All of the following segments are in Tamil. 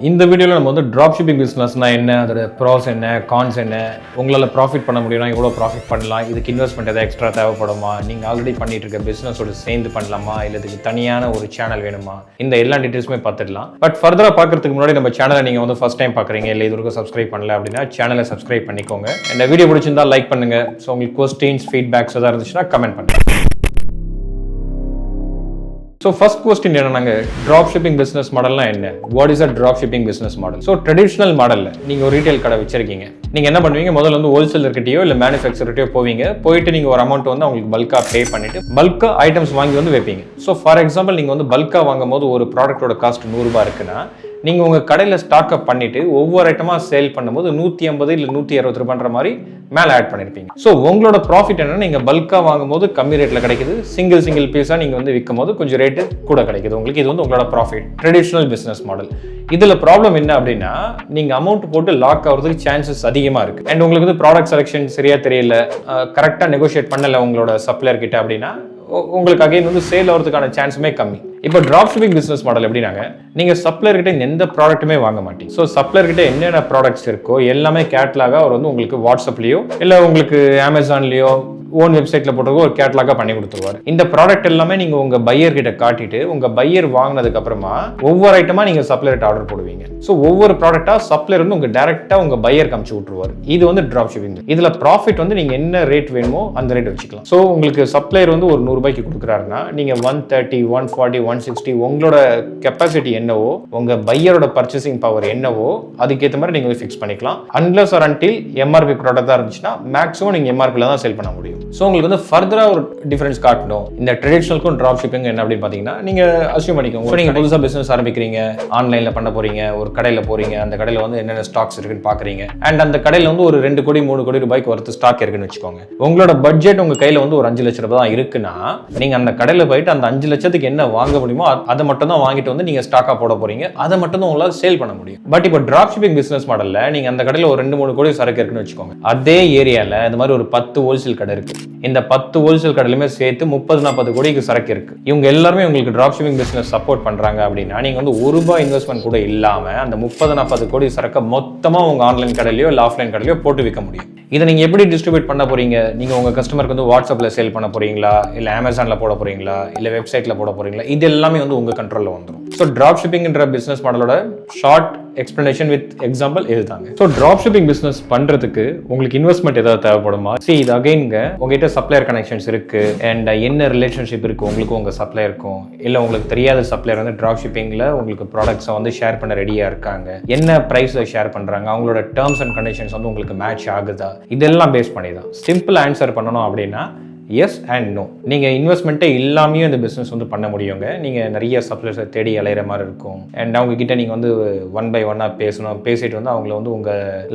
இந்த வீடியோவில் நம்ம வந்து ட்ராப் ஷிப்பிங் பிஸ்னஸ்னா என்ன, அதோட ப்ராஸ் என்ன, கான்ஸ் என்ன, உங்களால் ப்ராஃபிட் பண்ண முடியும்னா எவ்வளோ ப்ராஃபிட் பண்ணலாம், இதுக்கு இன்வெஸ்ட்மெண்ட் எதாவது எக்ஸ்ட்ரா தேவைப்படுமா, நீங்கள் ஆல்ரெடி பண்ணிட்டு இருக்க பிஸ்னஸோட சேர்ந்து பண்ணலாமா, இல்லை இதுக்கு தனியான ஒரு சேனல் வேணுமா, இந்த எல்லா டீட்டெயில்ஸுமே பார்த்துடலாம். பட் ஃபர்தராக பார்க்கறதுக்கு முன்னாடி நம்ம சேனலை நீங்கள் வந்து ஃபர்ஸ்ட் டைம் பார்க்குறீங்க, இல்லை இது வரைக்கும் சப்ஸ்கிரைப் பண்ணல அப்படின்னா சேனலை சப்ஸ்கிரைப் பண்ணிக்கோங்க. இந்த வீடியோ பிடிச்சிருந்தா லைக் பண்ணுங்க. ஸோ உங்களுக்கு கொஸ்டின்ஸ், ஃபீட்பேக்ஸ் எதாவது இருந்துச்சுன்னா கமெண்ட் பண்ணுங்க. So first question என்னன்னாங்க, drop shipping business modelனா என்ன? What is a drop shipping business model? So traditional modelல நீங்க ஒரு ரீட்டைல் கடை வச்சிருக்கீங்க. நீங்க என்ன பண்ணுவீங்க, முதல்ல வந்து ஹோல்சேலர் கிட்டயோ இல்ல மேனுஃபேக்சரர்கிட்டயோ போயிட்டு நீங்க ஒரு அமௌண்ட் வந்து அவங்களுக்கு பல்கா பே பண்ணிட்டு பல்கா ஐட்டம்ஸ் வாங்கி வந்து வைப்பீங்க. ஸோ ஃபார் எக்ஸாம்பிள் நீங்க வந்து பல்கா வாங்கும் போது ஒரு ப்ராடக்டோட காஸ்ட் 100 ரூபாய் இருக்குன்னா நீங்க உங்க கடையில ஸ்டாக் அப் பண்ணிட்டு ஒவ்வொரு ஐட்டமா சேல் பண்ணும்போது 150 இல்ல 160 ரூபாய்ன்ற மாதிரி மேல ஆட் பண்ணிருப்பீங்க. சோ உங்களோட ப்ராஃபிட் என்னன்னா, நீங்க பல்கா வாங்கும் போது கம்மி ரேட்ல கிடைக்குது, சிங்கிள் பீஸா நீங்க வந்து விற்கும் போது கொஞ்சம் ரேட்டு கூட கிடைக்குது உங்களுக்கு. இது வந்து உங்களோட ப்ராஃபிட், ட்ரெடிஷனல் பிசினஸ் மாடல். இதுல ப்ராப்ளம் என்ன அப்படின்னா, நீங்க அமௌண்ட் போட்டு லாக் ஆகிறதுக்கு சான்சஸ் அதிகமா இருக்கு. அண்ட் உங்களுக்கு வந்து ப்ராடக்ட் செலக்ஷன் சரியா தெரியல, கரெக்டா நெகோஷியேட் பண்ணல உங்களோட சப்ளையர் கிட்ட அப்படின்னா உங்களுக்கு அகைன் வந்து சேல் ஆகிறதுக்கான சான்ஸுமே கம்மி. இப்போ டிராப் ஷிப்பிங் பிசினஸ் மாடல் எப்படின்னாங்க, நீங்க சப்ளையர் கிட்ட எந்த ப்ராடக்ட்டுமே வாங்க மாட்டீங்க. ஸோ சப்ளையர் கிட்ட என்னென்ன ப்ராடக்ட்ஸ் இருக்கோ எல்லாமே கேட்லாகா அவர் வந்து உங்களுக்கு வாட்ஸ்அப்லயோ இல்ல உங்களுக்கு அமேசான்லயோ ஓன் வெப்சைட்ல போட்டு ஒரு கேட்லாகா பண்ணி கொடுத்துருவாரு. இந்த ப்ராடக்ட் எல்லாமே நீங்க உங்க பையர் கிட்ட காட்டிட்டு உங்க பையர் வாங்கினதுக்கு அப்புறமா ஒவ்வொரு ஐட்டமா நீங்க சப்ளையர்கிட்ட ஆர்டர் போடுவீங்க. ஸோ ஒவ்வொரு ப்ராடக்டா சப்ளையர் வந்து உங்க டைரக்டா உங்க பையர் காமிச்சு விட்டுருவாரு. இது வந்து டிராப் ஷிப்பிங். இதுல ப்ராஃபிட் வந்து நீங்க என்ன ரேட் வேணுமோ அந்த ரேட் வச்சுக்கலாம். ஸோ உங்களுக்கு சப்ளையர் வந்து ஒரு 100 ரூபாய்க்கு கொடுக்குறாருன்னா நீங்க 130, 140, 160 உங்களோட கெப்பாசிட்டி என்னவோ, உங்க பையரோட பர்ச்சேசிங் பவர் என்னவோ அதுக்கேற்ற மாதிரி நீங்க ஃபிக்ஸ் பண்ணிக்கலாம். அன்லெஸ் ஆர் அன்டில் எம்ஆர்பி ப்ராடக்டா இருந்துச்சுன்னா மேக்ஸிமம் நீங்க எம்ஆர்பில தான் சேல் பண்ண முடியும். ஸோ உங்களுக்கு வந்து ஃபர்தரா ஒரு டிஃபரன்ஸ் காட்டணும் இந்த ட்ரெடிஷனலுக்கும் டிராப் ஷிப்பிங் என்ன அப்படின்னு பாத்தீங்கன்னா, நீங்க அஸ்யூம் பண்ணிக்கோங்க, நீங்க புதுசா பிசினஸ் ஆரம்பிக்கிறீங்க, ஆன்லைன்ல பண்ண போறீங்க, ஒரு கடையில போறீங்க, அந்த கடையில வந்து என்னென்ன ஸ்டாக்ஸ் இருக்குன்னு பாக்குறீங்க. அண்ட் அந்த கடையில வந்து ஒரு 2 கோடி 3 கோடி ரூபாய்க்கு ஒருத்தர் ஸ்டாக் இருக்குன்னு வச்சுக்கோங்க. உங்களோட பட்ஜெட் உங்க கையில வந்து ஒரு 5 லட்சம் ரூபாய் தான் இருக்குன்னா நீங்க அந்த கடையில போயிட்டு அந்த 5 லட்சத்துக்கு என்ன வாங்க முடியுமோ அதை மட்டும் தான் வாங்கிட்டு வந்து நீங்க ஸ்டாக்கா போட போறீங்க. அதை மட்டும் தான் உங்களால சேல் பண்ண முடியும். பட் இப்போ டிராப் ஷிப்பிங் பிசினஸ் மாடல்ல நீங்க அந்த கடையில ஒரு 2-3 கோடி சரக்கு இருக்குன்னு வச்சுக்கோங்க. அதே ஏரியால இந்த மாதிரி ஒரு 10 ஹோல்சேல் கடை இருக்கு. இந்த 10 ஹோல்சேல் கடையிலுமே சேர்த்து 30-40 கோடிக்கு சரக்கு இருக்கு. இவங்க எல்லாருமே உங்களுக்கு டிராப் ஷிப்பிங் பிசினஸ் சப்போர்ட் பண்றாங்க அப்படின்னா நீங்க வந்து ₹1 இன்வெஸ்ட்மெண்ட் கூட இல்லாம அந்த 30-40 கோடி சரக்கு மொத்தமா உங்க ஆன்லைன் கடையிலயோ இல்ல ஆஃப்லைன் கடையிலயோ போட்டு விற்க முடியும். இதை நீங்க எப்படி டிஸ்ட்ரிபியூட் பண்ண போறீங்க? நீங்க உங்க கஸ்டமருக்கு வந்து வாட்ஸ்அப்ல சேல் பண்ண போறீங்களா, இல்ல அமேசான்ல போட போறீங்களா, இல்ல வெப்சைட்ல போட போறீங்களா, இது எல்லாமே வந்து உங்க கண்ட்ரோல்ல வந்துடும். ஸோ டிராப் ஷிப்பிங்ன்ற பிசினஸ் மாடலோட ஷார்ட் எக்ஸ்பிளனேஷன் வித் எக்ஸாம்பிள் இதுதாங்க. ஸோ டிராப் ஷிப்பிங் பிசினஸ் பண்றதுக்கு உங்களுக்கு இன்வெஸ்ட்மெண்ட் ஏதாவது தேவைப்படுமா? இது அகைன்ங்க உங்ககிட்ட சப்ளையர் கனெக்ஷன்ஸ் இருக்கு அண்ட் என்ன ரிலேஷன்ஷிப் இருக்கு உங்களுக்கு உங்க சப்ளையருக்கும், இல்ல உங்களுக்கு தெரியாத சப்ளையர் வந்து டிராப் ஷிப்பிங்ல உங்களுக்கு ப்ராடக்ட்ஸை வந்து ஷேர் பண்ண ரெடியா இருக்காங்க, என்ன பிரைஸ்ல ஷேர் பண்றாங்க, அவங்களோட டேர்ம்ஸ் அண்ட் கண்டிஷன்ஸ் வந்து உங்களுக்கு மேட்ச் ஆகுதா, இதெல்லாம் பேஸ் பண்ணி தான். சிம்பிள் ஆன்சர் பண்ணணும் அப்படின்னா எஸ் அண்ட் நோ. நீங்க இன்வெஸ்ட்மெண்ட்டே இல்லாமையும் இந்த பிசினஸ் வந்து பண்ண முடியுங்க. நீங்க நிறைய சப்ளையர்ஸை தேடி அலையிற மாதிரி இருக்கும். அண்ட் அவங்க கிட்ட நீங்க வந்து 1 by 1 பேசணும், பேசிட்டு வந்து அவங்கள வந்து உங்க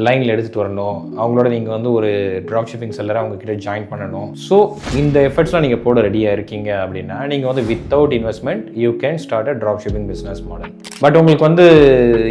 லைன்ல எடுத்துட்டு வரணும், அவங்களோட நீங்க வந்து ஒரு டிராப் ஷிப்பிங் செல்லரை அவங்க கிட்ட ஜாயின் பண்ணணும். ஸோ இந்த எஃபர்ட்ஸ்லாம் நீங்க போட ரெடியா இருக்கீங்க அப்படின்னா நீங்க வந்து without investment you can start a drop shipping business model. But உங்களுக்கு வந்து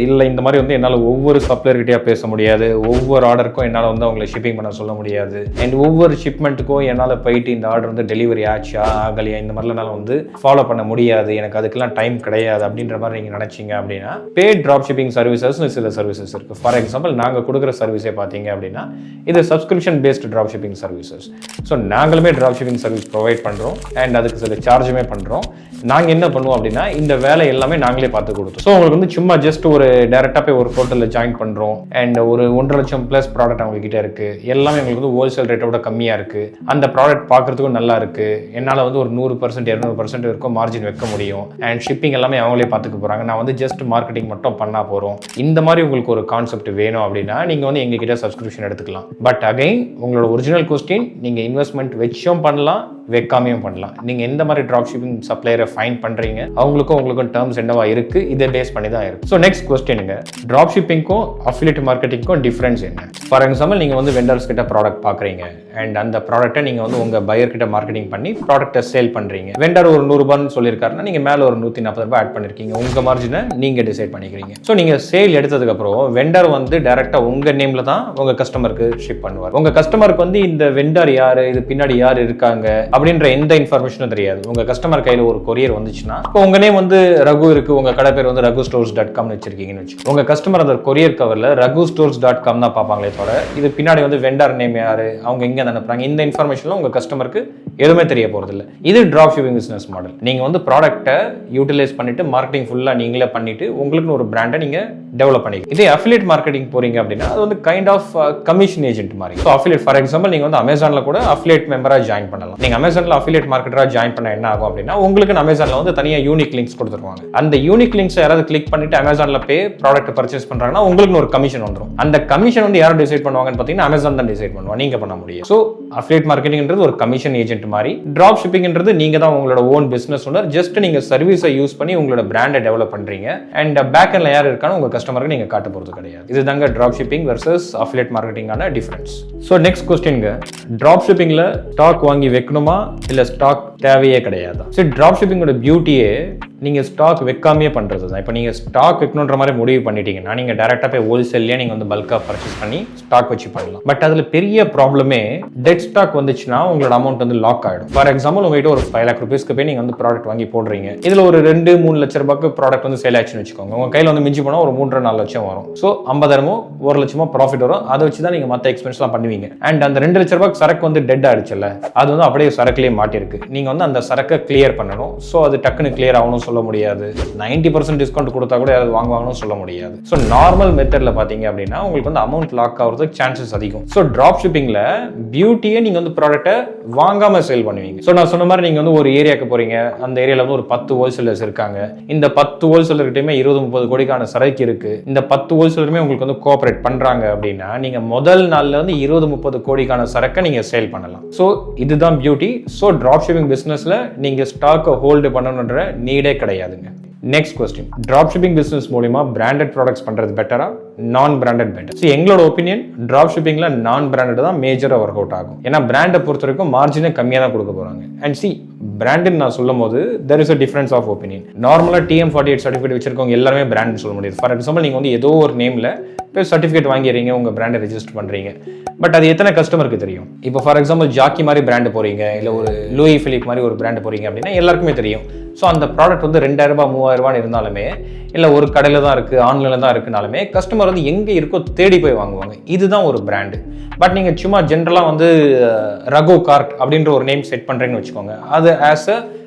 இல்லை இந்த மாதிரி வந்து என்னால் ஒவ்வொரு சப்ளையர் கிட்டயா பேச முடியாது, ஒவ்வொரு ஆர்டருக்கும் என்னால் வந்து அவங்களை ஷிப்பிங் பண்ண சொல்ல முடியாது, அண்ட் ஒவ்வொரு ஷிப்மெண்ட்டுக்கும் என்னால் போயிட்டு இந்த ஆர்டர் வந்து டெலிவரி ஆச்சா ஆகலையா இந்த மாதிரிலாம் வந்து ஃபாலோ பண்ண முடியாது, எனக்கு அதுக்கெல்லாம் டைம் கிடையாது அப்படின்ற மாதிரி நீங்க நினைச்சீங்க அப்படின்னா பேட் டிராப் ஷிப்பிங் சர்வீசஸ் சில சர்வீசஸ் இருக்கு. ஃபார் எக்ஸாம்பிள் நாங்க கொடுக்குற சர்வீஸே பார்த்தீங்க அப்படின்னா இது subscription based drop shipping services. So நாங்களுமே டிராப் ஷிப்பிங் சர்வீஸ் ப்ரொவைட் பண்றோம் அண்ட் அதுக்கு சில சார்ஜுமே பண்றோம். நாங்க என்ன பண்ணுவோம் அப்படின்னா இந்த வேலை எல்லாமே நாங்களே பார்த்து கொடுத்தோம். ஸோ உங்களுக்கு வந்து சும்மா ஜஸ்ட் ஒரு டைரக்டா போய் ஒரு போர்ட்டல்ல ஜாயின் பண்றோம் அண்ட் ஒரு 1.5 லட்சம் பிளஸ் ப்ராடக்ட் அவங்க கிட்ட இருக்கு, எல்லாமே உங்களுக்கு வந்து ஹோல்சேல் ரேட்டோட கம்மியா இருக்கு, அந்த ப்ராடக்ட் பார்க்கறதுக்கும் நல்லா இருக்கு, என்னால் வந்து ஒரு 100% 200% இருக்கும் மார்ஜின் வைக்க முடியும் அண்ட் ஷிப்பிங் எல்லாமே அவங்களே பார்த்துக்க போறாங்க, நான் வந்து ஜஸ்ட் மார்க்கெட்டிங் மட்டும் பண்ணா போறோம். இந்த மாதிரி உங்களுக்கு ஒரு கான்செப்ட் வேணும் அப்படின்னா நீங்க வந்து எங்க கிட்ட சப்ஸ்கிரிப்ஷன் எடுத்துக்கலாம். பட் அகைன் உங்களோட ஒரிஜினல் கொஸ்டின், நீங்க இன்வெஸ்ட்மெண்ட் வச்சும் பண்ணலாம் வைக்காமையும் பண்ணலாம். நீங்க எந்த மாதிரி டிராப் ஷிப்பிங் சப்ளையரை ஃபைண்ட் பண்றீங்க, உங்களுக்கும் டேர்ம்ஸ் என்னவா இருக்கு, இதை பேஸ் பண்ணி தான் இருக்கு. ஸோ நெக்ஸ்ட் கொஸ்டினுங்க, டிராப் ஷிப்பிங்க்கும் அஃபிலியேட் மார்க்கெட்டிங்க்கும் டிஃபரன்ஸ் என்ன? ஃபார் எக்ஸாம்பிள் நீங்க வந்து வெண்டர்ஸ் கிட்ட ப்ராடக்ட் பாக்குறீங்க அண்ட் அந்த ப்ராடக்ட்டை நீங்க வந்து உங்க பையர் கிட்ட மார்க்கெட்டிங் பண்ணி ப்ராடக்ட்டை சேல் பண்றீங்க. வெண்டர் ஒரு 100 ரூபான்னு சொல்லியிருக்காருன்னா நீங்க மேல ஒரு 140 ரூபாய் ஆட் பண்ணிருக்கீங்க, உங்க மார்ஜினை நீங்க டிசைட் பண்ணிக்கிறீங்க. ஸோ நீங்க சேல் எடுத்ததுக்கு அப்புறம் வெண்டர் வந்து டைரக்டா உங்க நேம்ல தான் உங்க கஸ்டமருக்கு ஷிப் பண்ணுவார். உங்க கஸ்டமருக்கு வந்து இந்த வெண்டர் யாரு, இது பின்னாடி யார் இருக்காங்க அப்படின்ற எந்த இன்ஃபர்மேஷனும் தெரியாது. உங்க கஸ்டமர் கையில ஒரு கொரியர் கொரியர் வந்துச்சுன்னா இப்போ உங்க நேம் வந்து ரகு இருக்கு, உங்க கடை பேர் வந்து ragustores.com வச்சிருக்கீங்கன்னு வச்சு உங்க கஸ்டமர் அந்த கொரியர் கவர்ல ragustores.com தான் பார்ப்பாங்களே தவிர இது பின்னாடி வந்து வெண்டர் நேம் யாரு, அவங்க எங்க அனுப்புறாங்க, இந்த இன்ஃபர்மேஷன்லாம் உங்க கஸ்டமருக்கு எதுவுமே தெரிய போறது இல்லை. இது டிராப் ஷிப்பிங் பிசினஸ் மாடல். நீங்க வந்து ப்ராடக்ட்டை யூட்டிலைஸ் பண்ணிட்டு மார்க்கெட்டிங் ஃபுல்லா நீங்களே பண்ணிட்டு உங்களுக்கு ஒரு பிராண்டை நீங்க டெவலப் பண்ணிக்கலாம். இதே அஃபிலியேட் மார்க்கெட்டிங் போறீங்க அப்படின்னா அது வந்து கைண்ட் ஆஃப் கமிஷன் ஏஜென்ட் மாதிரி. ஸோ அஃபிலியேட் ஃபார் எக்ஸாம்பிள் நீங்க வந்து அமேசான்ல கூட அஃபிலியேட் மெம்பரா ஜாயின் பண்ணலாம். நீங்க அமேசான்ல அஃபிலியேட் மார்க்கெட்டரா ஜாயின் பண்ண என்ன ஆகும் அப்படின்னா உங்களுக்கு அமேசான்ல வந்து தனியா யூனிக் லிங்க்ஸ் கொடுத்துருவாங்க. அந்த யூனிக் லிங்க்ஸ் யாராவது கிளிக் பண்ணிட்டு அமேசான்ல போய் ப்ராடக்ட் பர்ச்சேஸ் பண்றாங்கன்னா உங்களுக்கு ஒரு கமிஷன் வந்துடும். அந்த கமிஷன் வந்து யாரும் டிசைட் பண்ணுவாங்கன்னு பார்த்தீங்கன்னா அமேசான் தான் டிசைட் பண்ணுவாங்க, நீங்க பண்ண முடியும். ஸோ அஃபிலியேட் மார்க்கெட்டிங்ன்றது ஒரு கமிஷன் ஏஜென்ட் மாதிரி. டிராப் ஷிப்பிங்ன்றது நீங்க தான் உங்களோட ஓன் பிசினஸ் ஓனர். ஜஸ்ட் நீங்க சர்வீஸை யூஸ் பண்ணி உங்களோட பிராண்டை டெவலப் பண்றீங்க. அண்ட் பேக் எண்ட்ல யார் இருக்கானோ உங்க கஸ்டமருக்கு நீங்க காட்ட போறது கிடையாது. இதுதாங்க டிராப் ஷிப்பிங் வெர்சஸ் அஃபிலியேட் மார்க்கெட்டிங்கான டிஃபரன்ஸ். ஸோ நெக்ஸ்ட் கொஸ்டின்ங்க, டிராப் ஷிப்பிங்ல ஸ்டாக் வாங்கி வைக்கணுமா இல்ல ஸ்டாக் தேவையே கிடையாதா? சரி, டிராப் ஷிப்பிங்கோட பியூட்டியே நீங்க ஸ்டாக் வைக்காமையே பண்றது தான். இப்போ நீங்க ஸ்டாக் வைக்கணுன்ற மாதிரி முடிவு பண்ணிட்டீங்கன்னா நீங்க டைரக்டா போய் ஹோல்சேல்லையே நீங்க வந்து பல்கா பர்ச்சேஸ் பண்ணி ஸ்டாக் வச்சு பண்ணலாம். பட் அதுல பெரிய ப்ராப்ளமே டெட் ஸ்டாக் வந்துச்சுன்னா உங்களோட அமௌண்ட் வந்து லாக் ஆயிடும். ஃபார் எக்ஸாம்பிள் உங்ககிட்ட ஒரு 5 lakh rupeesக்கு போய் நீங்க வந்து ப்ராடக்ட் வாங்கி போடுறீங்க. இதுல ஒரு 2-3 லட்ச ரூபாய்க்கு ப்ராடக்ட் வந்து சேல் ஆச்சுன்னு வச்சுக்கோங்க. உங்க கையில வந்து மிஞ்சி போனா ஒரு 3-4 லட்சம் வரும். ஸோ 50,000 1 லட்சமா ப்ராஃபிட் வரும். அதை வச்சு தான் நீங்க மற்ற எக்ஸ்பென்ஸ்லாம் பண்ணுவீங்க. அண்ட் அந்த 2 லட்ச ரூபாய்க்கு சரக்கு வந்து டெட் ஆயிடுச்சுல்ல, அது வந்து அப்படியே சரக்குலேயே மாட்டிருக்கு. நீங்க வந்து அந்த சரக்கை கிளியர் பண்ணணும். ஸோ அது டக்குன்னு கிளியர் ஆகணும்னு சொல்ல முடியாது. 90% டிஸ்கவுண்ட் கொடுத்தா கூட யாராவது வாங்குவாங்கன்னு சொல்ல முடியாது. ஸோ நார்மல் மெத்தட்ல பாத்தீங்க அப்படின்னா உங்களுக்கு வந்து அமௌண்ட் லாக் ஆகிறதுக்கு சான்சஸ் அதிகம். ஸோ டிராப் ஷிப்பிங்ல பியூட்டியே நீங்க வந்து ப்ராடக்ட்டை வாங்காம சேல் பண்ணுவீங்க. ஸோ நான் சொன்ன மாதிரி நீங்க வந்து ஒரு ஏரியாவுக்கு போறீங்க, அந்த ஏரியால வந்து ஒரு 10 ஹோல்சேலர்ஸ் இருக்காங்க. இந்த 10 ஹோல்சேலர்கிட்டயுமே 20-30 கோடிக்கான சரக்கு இருக்கு. இந்த 10 ஹோல்சேலருமே உங்களுக்கு வந்து கோஆபரேட் பண்றாங்க அப்படின்னா நீங்க முதல் நாள்ல வந்து 20-30 கோடிக்கான சரக்கை நீங்க சேல் பண்ணலாம். ஸோ இதுதான் பியூட்டி. ஸோ டிராப் ஷிப்பிங் பிசினஸ்ல நீங்க ஸ்டாக்கை ஹோல்டு பண்ணணுன்ற நீடே கிடையாதுங்க. Next question, drop shipping business மூலமா பிராண்டட் ப்ராடக்ட்ஸ் பண்றது பெட்டரா நான் பிராண்டட் பெட்டர்? ஸோ எங்களோட ஒப்பீனியன் டிராப் ஷிப்பிங்ல நான் பிராண்டட் தான் மேஜரா ஒர்க் அவுட் ஆகும். ஏன்னா பிராண்டை பொறுத்த வரைக்கும் மார்ஜினே கம்மியாக தான் கொடுக்க போறாங்க. அண்ட் சி பிராண்ட் நான் சொல்லும் போது there is a difference of opinion. நார்மலா TM48 சர்டிஃபிகேட் வச்சிருக்கவங்க எல்லாருமே பிராண்ட் சொல்ல முடியாது. ஃபார் எக்ஸாம்பிள் நீங்க வந்து ஏதோ ஒரு நேம்ல போய் சர்டிஃபிகேட் வாங்கிறீங்க, உங்க பிராண்டை ரெஜிஸ்டர் பண்றீங்க. பட் அது எத்தனை கஸ்டமருக்கு தெரியும்? இப்போ ஃபார் எக்ஸாம்பிள் ஜாக்கி மாதிரி பிராண்ட் போறீங்க, இல்ல ஒரு லூயி பிலிப் மாதிரி ஒரு பிராண்ட் போறீங்க அப்படின்னா எல்லாருக்குமே தெரியும். ஸோ அந்த ப்ராடக்ட் வந்து 2000 ரூபாய் 3000 ரூபாய் இருந்தாலுமே, இல்லை ஒரு கடையில் தான் இருக்குது ஆன்லைன்ல தான் இருக்குனாலுமே கஸ்டமர் வந்து எங்கே இருக்கோ தேடி போய் வாங்குவாங்க. இதுதான் ஒரு பிராண்டு. பட் நீங்கள் சும்மா ஜென்ரலாக வந்து ரகு கார்ட் அப்படின்ற ஒரு நேம் செட் பண்ணுறீங்கன்னு வச்சுக்கோங்க, அது ஆஸ் அ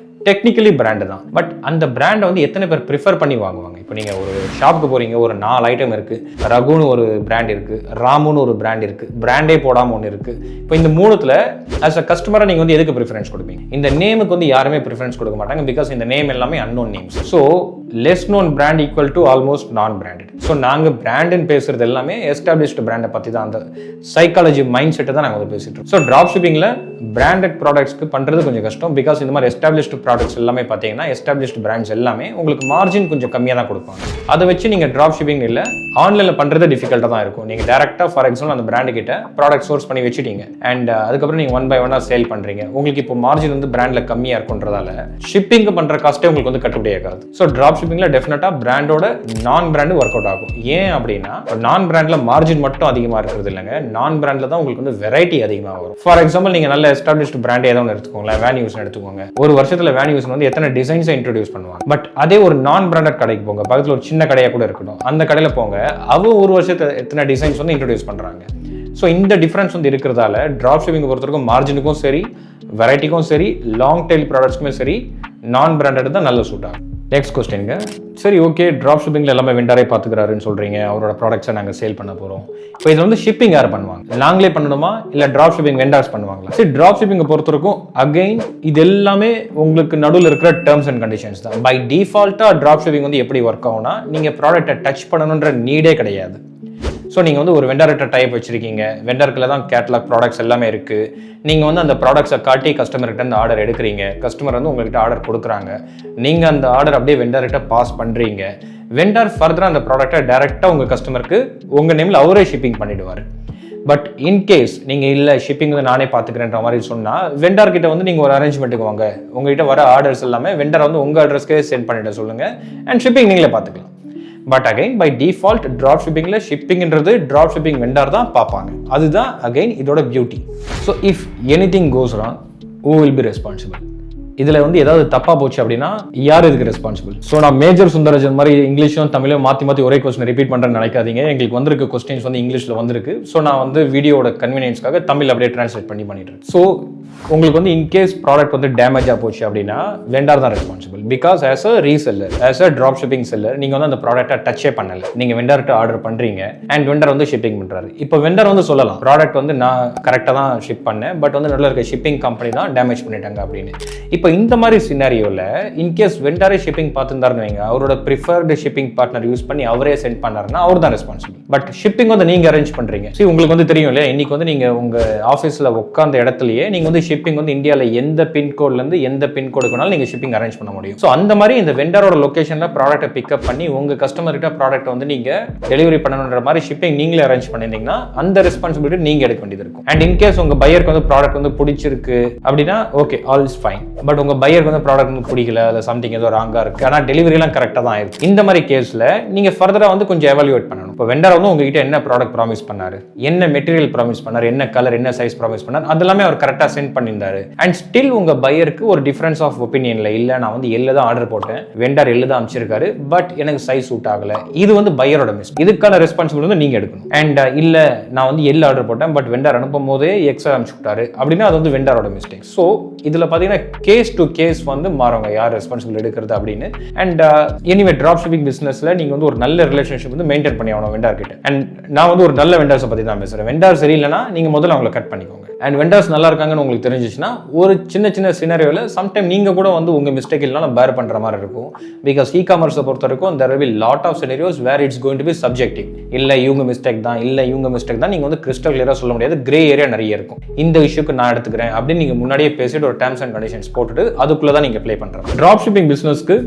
டெக்னிக்கலி பிராண்டு தான். பட் அந்த பிராண்டை வந்து எத்தனை பேர் ப்ரிஃபர் பண்ணி வாங்குவாங்க? இப்போ நீங்கள் ஒரு ஷாப்புக்கு போகிறீங்க, ஒரு 4 ஐட்டம் இருக்குது. ரகுன்னு ஒரு பிராண்ட் இருக்குது, ராமுன்னு ஒரு பிராண்ட் இருக்குது, பிராண்டே போடாமல் ஒன்று இருக்குது. இப்போ இந்த மூணுத்தில் ஆஸ் அ கஸ்டமராக நீங்கள் வந்து எதுக்கு ப்ரிஃபரன்ஸ் கொடுப்பீங்க? இந்த நேமுக்கு வந்து யாருமே ப்ரிஃபரன்ஸ் கொடுக்க மாட்டாங்க. பிகாஸ் இந்த நேம் எல்லாமே unknown names. So less known brand equal to almost நான் பிராண்டட். ஸோ நாங்கள் பிராண்டுன்னு பேசுறது எல்லாமே எஸ்டாப்ளிஷ்டு பிராண்டை பற்றி தான், அந்த சைக்காலஜி மைண்ட் செட்டை தான் நாங்கள் வந்து பேசிட்டு இருக்கோம். ஸோ டிராப் ஷிப்பிங்கில் பிராண்டட் ப்ராடக்ட்ஸ்க்கு பண்ணுறது கொஞ்சம் கஷ்டம். பிகாஸ் இந்த மாதிரி எஸ்டாப்ளிஷ்டு ப்ராடக்ட்ஸ் எல்லாமே பார்த்தீங்கன்னா எஸ்டாப்ளிஷ்டு பிராண்ட்ஸ் எல்லாமே உங்களுக்கு மார்ஜின் கொஞ்சம் கம்மியாக தான் கொடுப்பாங்க. அதை வச்சு நீங்கள் டிராப் ஷிப்பிங் இல்லை ஆன்லைனில் பண்ணுறது டிஃபிகல்ட்டாக தான் இருக்கும். நீங்கள் டேரெக்டாக ஃபார் எக்ஸாம்பிள் அந்த பிராண்டு கிட்ட ப்ராடக்ட் சோர்ஸ் பண்ணி வச்சுட்டீங்க அண்ட் அதுக்கப்புறம் நீங்கள் 1 by 1 சேல் பண்ணுறீங்க. உங்களுக்கு இப்போ மார்ஜின் வந்து பிராண்டில் கம்மியாக இருக்குன்றதால ஷிப்பிங் பண்ணுற காஸ்ட்டே உங்களுக்கு வந்து கட்டுப்படி ஆகாது. ஸோ டிராப் ஷிப்பிங்ல டெஃபினட்டா பிராண்டோட நான் பிராண்ட் ஒர்க் அவுட் ஆகும். ஏன் அப்படின்னா நான் பிராண்ட்ல மார்ஜின் மட்டும் அதிகமா இருக்கிறது இல்லைங்க, நான் பிராண்ட்ல தான் உங்களுக்கு வந்து வெரைட்டி அதிகமாக வரும். ஃபார் எக்ஸாம்பிள் நீங்க நல்ல எஸ்டாப்ளிஷ்டு பிராண்ட் ஏதோ எடுத்துக்கோங்களேன், வேன் யூஸ் எடுத்துக்கோங்க. ஒரு வருஷத்துல வேன் யூஸ் வந்து எத்தனை டிசைன்ஸை இன்ட்ரோடியூஸ் பண்ணுவாங்க. பட் அதே ஒரு நான் பிராண்டட் கடைக்கு போங்க, பக்கத்தில் ஒரு சின்ன கடையா கூட இருக்கட்டும், அந்த கடையில போங்க, அவங்க ஒரு வருஷத்துல எத்தனை டிசைன்ஸ் வந்து இன்ட்ரோடியூஸ் பண்றாங்க. ஸோ இந்த டிஃபரன்ஸ் வந்து இருக்கிறதால டிராப் ஷிப்பிங் பொறுத்தவரைக்கும் மார்ஜினுக்கும் சரி, வெரைட்டிக்கும் சரி, லாங் டெயில் ப்ராடக்ட்ஸ்க்குமே சரி, நான் பிராண்டட் தான் நல்ல சூட் ஆகும். நெக்ஸ்ட் கொஸ்டின்ங்க, சரி ஓகே டிராப் ஷிப்பிங்ல எல்லாமே வெண்டாரே பார்த்துக்கிறாருன்னு சொல்றீங்க, அவரோட ப்ராடக்ட்ஸை நாங்கள் சேல் பண்ண போறோம். இப்போ இதில் வந்து ஷிப்பிங் யார் பண்ணுவாங்க? நாங்களே பண்ணணுமா இல்லை டிராப் ஷிப்பிங் வெண்டார்ஸ் பண்ணுவாங்களா? சரி, டிராப் ஷிப்பிங்கை பொறுத்தவரைக்கும் அகைன் இது எல்லாமே உங்களுக்கு நடுவில் இருக்கிற டேர்ம்ஸ் அண்ட் கண்டிஷன்ஸ் தான். பை டிஃபால்ட்டா டிராப் ஷிப்பிங் வந்து எப்படி ஒர்க் ஆகும்னா, நீங்க ப்ராடக்ட்டை டச் பண்ணணுன்ற நீடே கிடையாது. ஸோ நீங்கள் வந்து ஒரு வெண்டர்கிட்ட டைப் வச்சிருக்கீங்க, வெண்டர்கிட்ட தான் கேட்லாக் ப்ராடக்ட்ஸ் எல்லாமே இருக்குது. நீங்கள் வந்து அந்த ப்ராடக்ட்ஸை காட்டி கஸ்டமர்கிட்ட அந்த ஆர்டர் எடுக்கிறீங்க, கஸ்டமர் வந்து உங்கள்கிட்ட ஆர்டர் கொடுக்குறாங்க, நீங்கள் அந்த ஆர்டர் அப்படியே வெண்டர்கிட்ட பாஸ் பண்ணுறீங்க. வெண்டர் ஃபர்தராக அந்த ப்ராடக்ட்டை டேரெக்டாக உங்கள் கஸ்டமருக்கு உங்கள் நேமில் அவரே ஷிப்பிங் பண்ணிவிடுவார். பட் இன்கேஸ் நீங்கள் இல்லை ஷிப்பிங் வந்து நானே பார்த்துக்கிறேன்ற மாதிரி சொன்னால், வெண்டர்கிட்ட வந்து நீங்கள் ஒரு அரேஞ்ச்மெண்ட்டுக்கு வாங்க, உங்கள்கிட்ட வர ஆர்டர்ஸ் எல்லாமே வெண்டர் வந்து உங்கள் அட்ரஸ்க்கே சென்ட் பண்ணிவிட சொல்லுங்கள் அண்ட் ஷிப்பிங் நீங்களே பார்த்துக்கலாம். But again by default drop ஷிப்பிங்ல ஷிப்பிங்ன்றது டிராப் ஷிப்பிங் வெண்டர் தான் பார்ப்பாங்க. அதுதான் அகைன் இதோட beauty. So if anything goes wrong, who will be responsible? இதுல வந்து ஏதாவது தப்பா போச்சு அப்படின்னா யார் இதுக்கு ரெஸ்பான்சிபிள்? ஸோ நான் மேஜர் சுந்தரராஜன் மாதிரி இங்கிலீஷும் தமிழும் மாத்தி ஒரே கொஸ்டின் ரிப்பீட் பண்றேன்னு நினைக்காதீங்க. எங்களுக்கு வந்திருக்க கொஸ்டின்ஸ் வந்து இங்கிலீஷ்ல வந்திருக்கு. ஸோ நான் வந்து வீடியோட கன்வீனியன்ஸ்க்காக தமிழ் அப்படியே டிரான்ஸ்லேட் பண்ணிட்டு இருக்கேன். ஸோ உங்களுக்கு வந்து இன்கேஸ் ப்ராடக்ட் வந்து டேமேஜ் போச்சு அப்படின்னா வெண்டார் தான் responsible. Because as a reseller, as a drop shipping seller, நீங்க வந்து அந்த ப்ராடக்ட்டை டச்சே பண்ணல. நீங்க வெண்டர்கிட்ட ஆர்டர் பண்றீங்க அண்ட் வெண்டர் வந்து ஷிப்பிங் பண்றாரு. இப்போ வெண்டர் வந்து சொல்லலாம் ப்ராடக்ட் வந்து நான் கரெக்டாக தான் ஷிப் பண்ணேன், பட் வந்து நடுவில் இருக்க ஷிப்பிங் கம்பெனி தான் டேமேஜ் பண்ணிட்டாங்க அப்படின்னு. இப்போ இந்த மாதிரி சினாரியோவில் இன்கேஸ் வெண்டரே ஷிப்பிங் பார்த்துருந்தாருன்னு வைங்க, அவரோட ப்ரிஃபர்டு ஷிப்பிங் பார்ட்னர் யூஸ் பண்ணி அவரே சென்ட் பண்ணாருன்னா அவர் தான் ரெஸ்பான்சிபிள். பட் ஷிப்பிங் வந்து நீங்க அரேஞ்ச் பண்றீங்க. சரி, உங்களுக்கு வந்து தெரியும் இல்லையா, இன்னைக்கு வந்து நீங்க உங்க ஆஃபீஸ்ல உட்கார்ந்த இடத்துலயே நீங்க வந்து ஷிப்பிங் வந்து இந்தியாவில் எந்த பின்கோட்ல இருந்து எந்த பின்கோடுக்கு நீங்க ஷிப்பிங் அரேஞ்ச் பண்ண முடியும். ஸோ அந்த மாதிரி இந்த வெண்டரோட லொகேஷன்ல ப்ராடக்ட்டை பிக்கப் பண்ணி உங்க கஸ்டமர் கிட்ட ப்ராடக்ட் வந்து நீங்க டெலிவரி பண்ணணுன்ற மாதிரி ஷிப்பிங் நீங்களே அரேஞ்ச் பண்ணிருந்தீங்கன்னா அந்த ரெஸ்பான்சிபிலிட்டி நீங்க எடுக்க வேண்டியது இருக்கும். அண்ட் இன்கேஸ் உங்க பையருக்கு வந்து ப்ராடக்ட் வந்து பிடிச்சிருக்கு அப்படின்னா okay, all is fine. But உங்க பையருக்கு வந்து ப்ராடக்ட் வந்து பிடிக்கல, அது சம்திங் ஏதோ ராங்கா இருக்கு, ஆனால் டெலிவரி எல்லாம் கரெக்டா தான் இருக்கு. இந்த மாதிரி கேஸ்ல நீங்க ஃபர்தரா வந்து கொஞ்சம் எவாலுவேட் பண்ணணும். இப்போ வெண்டர் வந்து உங்ககிட்ட என்ன ப்ராடக்ட் ப்ராமிஸ் பண்ணாரு, என்ன மெட்டீரியல் ப்ராமிஸ் பண்ணாரு, என்ன கலர், என்ன சைஸ் ப்ராமிஸ் பண்ணாரு, அதெல்லாமே அவர் கரெக்டா சென்ட் பண்ணியிருந்தாரு. அண்ட் ஸ்டில் உங்க பையருக்கு ஒரு டிஃபரன்ஸ் ஆஃப் ஒப்பீனியன்ல இல்ல, நான் வந்து எல்ல தான் ஆர்டர் போட்டேன், வெண்டர் எல்ல தான் அமைச்சிருக்காரு, பட் எனக்கு சைஸ் சூட் ஆகல, இது வந்து பையரோட மிஸ்டேக். இதுக்கான ரெஸ்பான்சிபிலிட்டி வந்து நீங்க எடுக்கணும். அண்ட் இல்ல நான் வந்து எல் ஆர்டர் போட்டேன், பட் வெண்டர் அனுப்பும் போதே எக்ஸ் அனுப்பிச்சு விட்டாரு அப்படின்னா அது வந்து வெண்டரோட மிஸ்டேக். ஸோ இதுல பாத்தீங்கன்னா கேஸ் டு கேஸ் வந்து மாறுங்க யார் ரெஸ்பான்சிபிலிட்டி எடுக்கிறது அப்படின்னு. அண்ட் எனிவே ட்ராப் ஷிப்பிங் பிசினஸ்ல நீங்க வந்து ஒரு நல்ல ரிலேஷன்ஷிப் வந்து மெயின்டைன் பண்ணி ஆகணும் வெண்டர் கிட்ட. அண்ட் நான் வந்து ஒரு நல்ல வெண்டர்ஸை பத்தி தான் பேசுறேன். வெண்டர் சரியில்லைன்னா நீங்க முதல்ல அவங்களை கட் பண்ணிக்கோங்க. அண்ட் வெண்டர்ஸ் நல்லா இருக்காங்கன்னு உங்களுக்கு தெரிஞ்சிச்சுன்னா ஒரு சின்ன சினாரியோல சம்டைம் நீங்க கூட வந்து உங்க மிஸ்டேக் இல்லைனா பேர் பண்ற மாதிரி இருக்கும். பிகாஸ் இ காமர்ஸை பொறுத்த வரைக்கும் there will be lot of scenarios where it's going to be subjective. இல்ல இவங்க மிஸ்டேக் தான், இல்ல இவங்க மிஸ்டேக் தான், நீங்க வந்து கிறிஸ்டல் கிளியரா சொல்ல முடியாது. கிரே ஏரியா நிறைய இருக்கும். இந்த இஷ்யூக்கு நான் எடுத்துக்கிறேன் அப்படின்னு நீங்க முன்னாடியே பேசிட்டு ஒரு டேர்ம்ஸ் அண்ட் கண்டிஷன்ஸ் போட்டுட்டு அதுக்குள்ள தான் நீங்க ப்ளே பண்றீங்க. டிராப் ஷிப்பிங் பிசினஸ்க்கு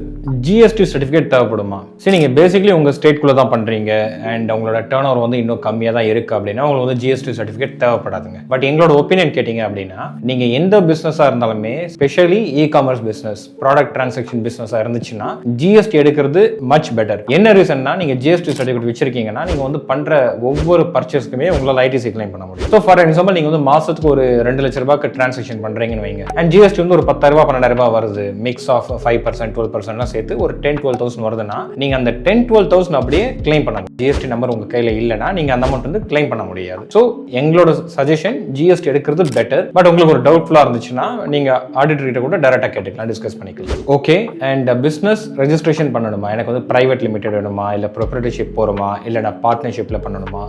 ஜிஎஸ்டி சர்டிஃபிகேட் தேவைப்படுமா? சரி, நீங்க பேசிக்கலி உங்க ஸ்டேட்குள்ள தான் பண்றீங்க அண்ட் உங்களோட டர்ன் ஓவர் வந்து இன்னும் கம்மியா தான் இருக்கு அப்படின்னா உங்களுக்கு வந்து ஜிஎஸ்டி சர்டிஃபிகேட் தேவைப்படாதுங்க. பட் எங்களோட ஒப்பீனியன் கேட்டீங்க அப்படின்னா நீங்க எந்த பிசினஸா இருந்தாலுமே, specially e commerce business, product transaction பிசினஸா இருந்துச்சுன்னா ஜிஎஸ்டி எடுக்கிறது மச் பெட்டர். என்ன ரீசன்னா, நீங்க ஜிஎஸ்டி சர்டிஃபிகேட் வச்சிருக்கீங்கன்னா நீங்க வந்து பண்ற ஒவ்வொரு பர்ச்சேஸ்க்குமே உங்களால ஐடிசி கிளைம் பண்ண முடியும். ஸோ ஃபார் எக்ஸாம்பிள் நீங்க வந்து மாசத்துக்கு ஒரு 2 லட்ச ரூபாய்க்கு டிரான்சாக்ஷன் பண்றீங்கன்னு வைங்க, அண்ட் ஜிஎஸ்டி வந்து ஒரு 10,000 12,000 வருது, மிக்ஸ் ஆஃப் 5% 12% சேர்த்து ஒரு 10-12,000 வருதுன்னா நீங்க அந்த 10-12,000 அப்படியே கிளைம் பண்ணணும். ஜிஎஸ்டி நம்பர் உங்க கையில இல்லைன்னா நீங்க அந்த அமௌண்ட் வந்து கிளைம் பண்ண முடியாது. ஸோ எங்களோட சஜஷன் ஜிஎஸ்டி எடுக்கிறது பெட்டர். பட் உங்களுக்கு ஒரு டவுட்ஃபுல்லா இருந்துச்சுன்னா நீங்க ஆடிட்டர் கிட்ட கூட டைரக்டா கேட்டுக்கலாம், டிஸ்கஸ் பண்ணிக்கலாம். ஓகே, அண்ட் பிசினஸ் ரெஜிஸ்ட்ரேஷன் பண்ணணுமா, எனக்கு வந்து பிரைவேட் லிமிடெட் வேணுமா, இல்ல ப்ரொப்ரைட்டர்ஷிப் போறோமா, இல்ல நான் பார்ட்னர்ஷிப்ல பண்ணணுமா?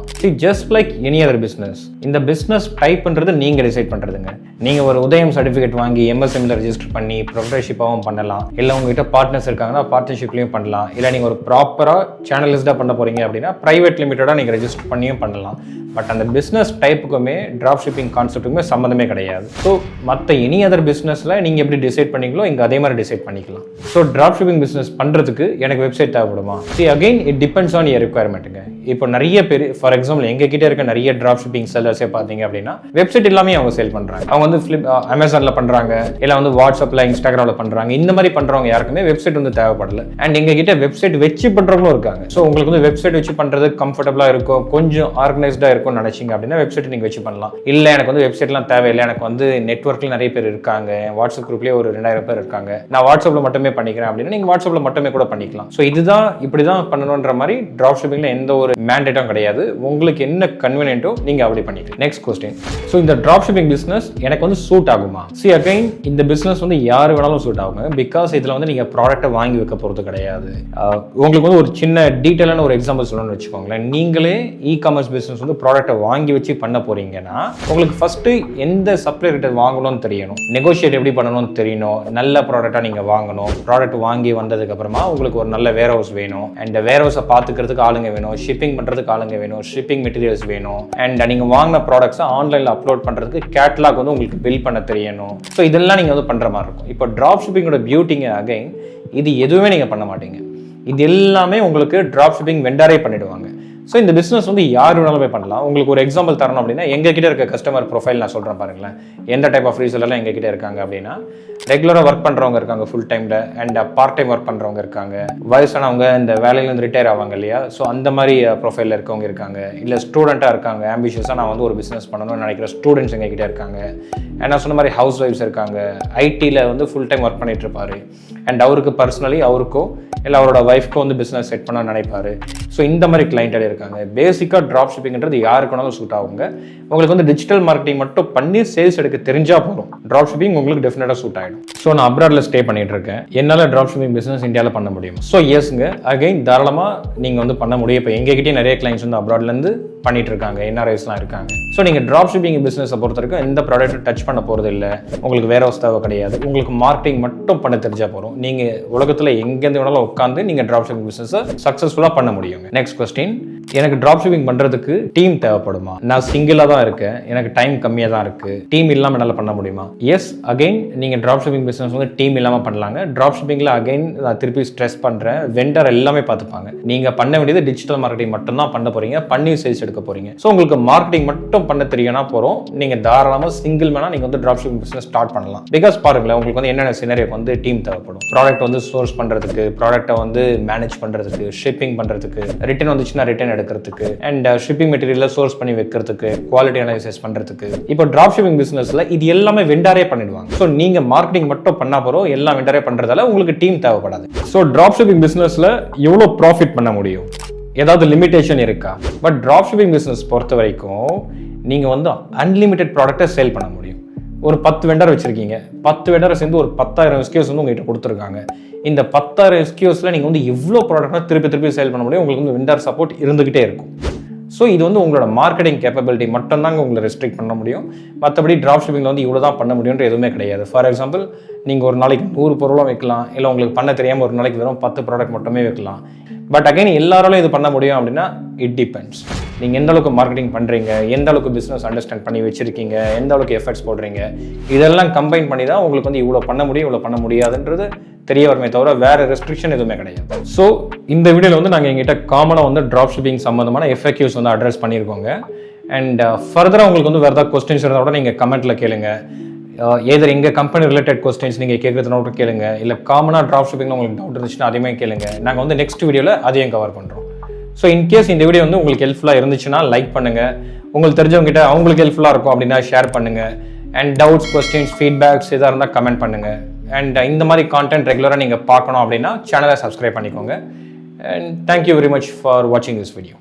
Just like any other business, இந்த பிசினஸ் டைப்ன்றது நீங்க டிசைட் பண்றதுங்க. நீங்க ஒரு உதயம் சர்டிஃபிகேட் வாங்கி எம்எஸ்எம்ல ரெஜிஸ்டர் பண்ணி ப்ரொப்ரைட்டர்ஷிப்பாவும் பண்ணலாம், இல்ல உங்ககிட்ட பார்ட்னர்ஸ் இருக்காங்கன்னா பார்ட்னர்ஷிப்லயும் பண்ணலாம், இல்ல நீங்க ஒரு ப்ராப்பரா சேனலிஸ்டா பண்ண போறீங்க அப்படின்னா பிரைவேட் லிமிடெடா நீங்க ரெஜிஸ்டர் பண்ணியும் பண்ணலாம். பட் அந்த பிசினஸ் டைப்புக்குமே டிராப் ஷிப்பிங் கான்செப்ட்டுக்குமே சம்மந்தமே கிடையாது. ஸோ மற்ற எனி அதர் பிசினஸ்ல நீங்க எப்படி டிசைட் பண்ணீங்களோ இங்க அதே மாதிரி டிசைட் பண்ணிக்கலாம். ஸோ டிராப் ஷிப்பிங் பிசினஸ் பண்றதுக்கு எனக்கு வெப்சைட் தேவைப்படுமா? Again it depends on your ரிக்வயர்மெண்ட்டுங்க. இப்போ நிறைய பேர் ஃபார் எக்ஸாம்பிள் எங்க கிட்ட இருக்க நிறைய டிராப் ஷிப்பிங் செல்லர்ஸே பார்த்தீங்க அப்படின்னா வெப்சைட் எல்லாமே அவங்க சேல் பண்றாங்க. அவங்க வந்து அமேசான்ல பண்றாங்க, இல்லை வந்து வாட்ஸ்அப்ல இன்ஸ்டாகிராம்ல பண்றாங்க. இந்த மாதிரி பண்றவங்க யாருக்குமே வெப்சைட் வந்து தேவைப்படல. அண்ட் எங்க கிட்ட வெப்சைட் வச்சு பண்றவங்களும் இருக்காங்க. ஸோ உங்களுக்கு வந்து வெப்சைட் வச்சு பண்றது கம்ஃபர்டபுளா இருக்கும், கொஞ்சம் ஆர்கனைஸ்டா இருக்கும் நினைச்சீங்க அப்படின்னா வெப்சைட் நீங்க வச்சு பண்ணலாம். இல்ல எனக்கு வந்து வெப்சைட்லாம் தேவையில்லை, எனக்கு வந்து நெட்வொர்க்ல நிறைய பேர் இருக்காங்க, வாட்ஸ்அப் குரூப்லயே ஒரு 2000 பேர் இருக்காங்க, நான் வாட்ஸ்அப்ல மட்டுமே பண்ணிக்கிறேன் அப்படின்னா நீங்க வாட்ஸ்அப்ல மட்டுமே கூட பண்ணிக்கலாம். ஸோ இதுதான் இப்படிதான் பண்ணணும்ன்ற மாதிரி டிராப் ஷிப்பிங்ல எந்த ஒரு மேண்டேட்டும் கிடையாது. உங்களுக்கு என்ன கன்வீனியன்ட்டோ நீங்க அப்படி பண்ணிக்கலாம். நெக்ஸ்ட் கொஸ்டின், ஸோ இந்த டிராப் ஷிப்பிங் பிசினஸ் எனக்கு வந்து சூட் ஆகுமா? See again, இந்த பிசினஸ் வந்து யாரு வேணாலும் சூட் ஆகுங்க. பிகாஸ் இதுல வந்து நீங்க ப்ராடக்ட்டை வாங்கி வைக்க போறது கிடையாது. உங்களுக்கு வந்து ஒரு சின்ன டீடைலான ஒரு எக்ஸாம்பிள் சொல்லணும்னு வச்சுக்கோங்களேன். நீங்களே இ காமர்ஸ் பிசினஸ் வந்து ப்ராடக்ட்டை வாங்கி வச்சு பண்ண போறீங்கன்னா உங்களுக்கு ஃபர்ஸ்ட் எந்த சப்ளையர் கிட்ட வாங்கணும்னு தெரியணும், நெகோஷியேட் எப்படி பண்ணணும்னு தெரியணும், நல்ல ப்ராடக்ட்டா நீங்க வாங்கணும். ப்ராடக்ட் வாங்கி வந்ததுக்கு அப்புறமா உங்களுக்கு ஒரு நல்ல வேர் ஹவுஸ் வேணும், அண்ட் வேர் ஹவுஸை பாத்துக்கிறதுக்கு ஆளுங்க வேணும், ஷிப்பிங் பண்றதுக்கு ஆளுங்க வேணும், ஷிப்பிங் மெட்டீரியல்ஸ் வேணும், அண்ட் நீங்க வாங்கின ப்ராடக்ட்ஸை ஆன்லைன்ல அப்லோட் பண்றதுக்கு கேட்லாக் வந்து உங்களுக்கு பில் பண்ண தெரியணும். ஸோ இதெல்லாம் நீங்க வந்து பண்ற மாதிரி இருக்கும். இப்போ டிராப் ஷிப்பிங்கோட பியூட்டிங்க அகைன் இது எதுவுமே நீங்க பண்ண மாட்டீங்க. இது எல்லாமே உங்களுக்கு டிராப் ஷிப்பிங் வெண்டரே பண்ணிடுவாங்க. ஸோ இந்த பிஸ்னஸ் வந்து யார் வேணாலும் போய் பண்ணலாம். உங்களுக்கு ஒரு எக்ஸாம்பிள் தரணும் அப்படின்னா, எங்ககிட்ட இருக்க கஸ்டமர் ப்ரொஃபைல் நான் சொல்கிறேன் பாருங்களேன். எந்த டைப் ஆஃப் ரீசெல்லாம் எங்ககிட்ட இருக்காங்க அப்படின்னா, ரெகுலராக ஒர்க் பண்ணுறவங்க இருக்காங்க ஃபுல் டைமில், அண்ட் பார்ட் டைம் ஒர்க் பண்ணுறவங்க இருக்காங்க, வயசானவங்க இந்த வேலையிலேருந்து ரிட்டையர் ஆவாங்க இல்லையா, ஸோ அந்த மாதிரி ப்ரொஃபைலில் இருக்கவங்க இருக்காங்க, இல்லை ஸ்டூடெண்ட்டாக இருக்காங்க, ஆம்பிஷியஸாக நான் வந்து ஒரு பிஸ்னஸ் பண்ணணும்னு நினைக்கிற ஸ்டூடெண்ட்ஸ் எங்ககிட்ட இருக்காங்க, அண்ட் நான் சொன்ன மாதிரி ஹவுஸ் ஒய்ஃப்ஸ் இருக்காங்க, ஐடியில் வந்து ஃபுல் டைம் ஒர்க் பண்ணிட்டு இருப்பாரு, அண்ட் அவருக்கு பர்சனலி அவருக்கோ இல்லை அவரோட ஒய்ஃப்க்கோ வந்து பிஸ்னஸ் செட் பண்ண நினைப்பாரு. ஸோ இந்த மாதிரி கிளைண்டட் இருக்காங்க. பேசிக்காக ட்ராப் ஷிப்பிங்கிறது யாருக்கு வேணாலும் சூட் ஆகுங்க. உங்களுக்கு வந்து டிஜிட்டல் மார்க்கெட்டிங் மட்டும் பண்ணி சேல்ஸ் எடுக்க தெரிஞ்சால் போதும், ட்ராப் ஷிப்பிங் உங்களுக்கு டெஃபினட்டாக சூட் ஆகிடும். ஸோ நான் அப்ராடில் ஸ்டே பண்ணிட்டு இருக்கேன், என்னால் ட்ராப் ஷிப்பிங் பிஸ்னஸ் இந்தியாவில் பண்ண முடியும். ஸோ எஸ்ங்க, அகைன் தாராளமாக நீங்கள் வந்து பண்ண முடியும். இப்போ எங்ககிட்டயே நிறைய கிளைண்ட்ஸ் வந்து அப்ராட்லேருந்து பண்ணிட்டு இருக்காங்க, என்ஆர்ஐஸ்லாம் இருக்காங்க. ஸோ நீங்கள் ட்ராப் ஷிப்பிங் பிஸ்னஸை பொறுத்த வரைக்கும் எந்த ப்ராடக்ட்டை டச் பண்ண போகிறது இல்லை, உங்களுக்கு வேற ஹவுஸ் தேவை கிடையாது, உங்களுக்கு மார்க்கெட்டிங் மட்டும் பண்ண தெரிஞ்சால் போதும். நீங்கள் உலகத்தில் எங்கேருந்து வேணாலும் உட்காந்து நீங்கள் ட்ராப் ஷிப்பிங் பிஸ்னஸை சக்ஸஸ்ஃபுல்லாக பண்ண முடியும். நெக்ஸ்ட் கொஸ்டின், எனக்கு ட்ராப் ஷிப்பிங் பண்ணுறதுக்கு டீம் தேவைப்படுமா? நான் சிங்கிளாக தான் இருக்கேன், எனக்கு டைம் கம்மியாக தான் இருக்குது, டீம் இல்லாமல் என்னால் பண்ண முடியுமா? எஸ், அகைன் நீங்கள் ட்ராப் ஷிப்பிங் பிஸ்னஸ் வந்து டீம் இல்லாமல் பண்ணலாங்க. ட்ராப் ஷிப்பிங்கில் அகைன் நான் திருப்பி ஸ்ட்ரெஸ் பண்ணுறேன், வெண்டர் எல்லாமே பார்த்துப்பாங்க. நீங்கள் பண்ண வேண்டியது டிஜிட்டல் மார்க்கெட்டிங் மட்டும் தான் பண்ண போகிறீங்க, பண்ணி சேல்ஸ் எடுக்க போகிறீங்க. ஸோ உங்களுக்கு மார்க்கெட்டிங் மட்டும் பண்ண தெரியும்னா போகிறோம், நீங்கள் தாராளமாக சிங்கிள் மேனாக நீங்கள் வந்து ட்ராப் ஷிப்பிங் பிஸ்னஸ் ஸ்டார்ட் பண்ணலாம். பிகாஸ் பாருங்களேன், உங்களுக்கு வந்து என்னென்ன சினரியோக்கு வந்து டீம் தேவைப்படும். ப்ராடக்ட் வந்து சோர்ஸ் பண்ணுறதுக்கு, ப்ராடக்ட்டை வந்து மேனேஜ் பண்ணுறதுக்கு, ஷிப்பிங் பண்ணுறதுக்கு, ரிட்டர்ன் வந்துச்சுன்னா ரிட்டர்ன் எடுக்கிறதுக்கு, அண்ட் ஷிப்பிங் மெட்டீரியலை சோர்ஸ் பண்ணி வைக்கிறதுக்கு, குவாலிட்டி அனாலிசிஸ் பண்ணுறதுக்கு. இப்போ ட்ராப் ஷிப்பிங் பிஸ்னஸில் இது எல்லாமே வெண்டாரே பண்ணிடுவாங்க. ஸோ நீங்கள் மார்க்கெட்டிங் மட்டும் பண்ணா போகிறோம், எல்லாம் வெண்டாரே பண்ணுறதால உங்களுக்கு டீம் தேவைப்படாது. ஸோ ட்ராப் ஷிப்பிங் பிஸ்னஸில் எவ்வளோ ப்ராஃபிட் பண்ண முடியும்? ஏதாவது லிமிடேஷன் இருக்கா? பட் ட்ராப் ஷிப்பிங் பிஸ்னஸ் பொறுத்த வரைக்கும் நீங்கள் வந்து அன்லிமிட்டெட் ப்ராடக்ட்டை சேல் பண்ண முடியும். ஒரு 10 வெண்டர் வச்சுருக்கீங்க, 10 வெண்டரை சேர்ந்து ஒரு 10,000 SKUs வந்து உங்கள்கிட்ட கொடுத்துருக்காங்க. இந்த 10,000 SKUஸில் நீங்கள் வந்து எவ்வளோ ப்ராடக்ட்னா திருப்பி சேல் பண்ண முடியும். உங்களுக்கு வந்து வெண்டர் சப்போர்ட் இருந்துகிட்டே இருக்கும். ஸோ இது வந்து உங்களோட மார்க்கெட்டிங் கேப்பபிலிட்டி மட்டும்தாங்க உங்களை ரெஸ்ட்ரிக்ட் பண்ண முடியும். மற்றபடி ட்ராப் ஷிப்பிங்கில் வந்து இவ்வளோ தான் பண்ண முடியுன்ற எதுவுமே கிடையாது. ஃபார் எக்ஸாம்பிள், நீங்கள் ஒரு நாளைக்கு 100 பொருளும் வைக்கலாம், இல்லை உங்களுக்கு பண்ண தெரியாமல் ஒரு நாளைக்கு வெறும் 10 ப்ராடக்ட் மட்டுமே வைக்கலாம். பட் அகைன் எல்லாராலும் இது பண்ண முடியும் அப்படின்னா இட் டிபெண்ட்ஸ். நீங்கள் எந்த அளவுக்கு மார்க்கெட்டிங் பண்ணுறீங்க, எந்த அளவுக்கு பிஸ்னஸ் அண்டர்ஸ்டாண்ட் பண்ணி வச்சிருக்கீங்க, எந்த அளவுக்கு எஃபர்ட்ஸ் போடுறீங்க, இதெல்லாம் கம்பைன் பண்ணி தான் உங்களுக்கு வந்து இவ்வளோ பண்ண முடியும், இவ்வளோ பண்ண முடியாதுன்றது தெரிய வருமே தவிர வேறு ரெஸ்ட்ரிக்ஷன் எதுவுமே கிடையாது. ஸோ இந்த வீடியோவில் வந்து நாங்கள் எங்கிட்ட காமனாக வந்து ட்ராப் ஷிப்பிங் சம்மந்தமான FAQs வந்து அட்ரஸ் பண்ணியிருக்கோங்க. அண்ட் ஃபர்தராக உங்களுக்கு வந்து வேறு ஏதாவது கொஸ்டின்ஸ் இருந்தால் கூட நீங்கள் கமெண்ட்டில் கேளுங்க. ஏதர் எங்கள் கம்பெனி ரிலேட்டட் கொஸ்டின்ஸ் நீங்கள் கேட்குறதுனா கேளுங்க, இல்லை காமனாக ட்ராப் ஷிப்பிங் உங்களுக்கு டவுட் இருந்துச்சுன்னா அதையுமே கேளுங்க. நாங்கள் வந்து நெக்ஸ்ட் வீடியோவில் அதையும் கவர் பண்ணுறோம். ஸோ இன்கேஸ் இந்த வீடியோ வந்து உங்களுக்கு ஹெல்ப்ஃபுல்லாக இருந்துச்சுன்னா லைக் பண்ணுங்கள், உங்களுக்கு தெரிஞ்சவங்ககிட்ட அவங்களுக்கு ஹெல்ப்ஃபுல்லாக இருக்கும் அப்படின்னா ஷேர் பண்ணுங்கள். அண்ட் டவுட்ஸ், கொஸ்டின்ஸ், ஃபீட்பேக்ஸ் எதாக இருந்தால் கமெண்ட் பண்ணுங்கள். அண்ட் இந்த மாதிரி கான்டென்ட் ரெகுலராக நீங்கள் பார்க்கணும் அப்படின்னா சேனலை சப்ஸ்கிரைப் பண்ணிக்கோங்க. And thank you very much for வாட்சிங் திஸ் வீடியோ.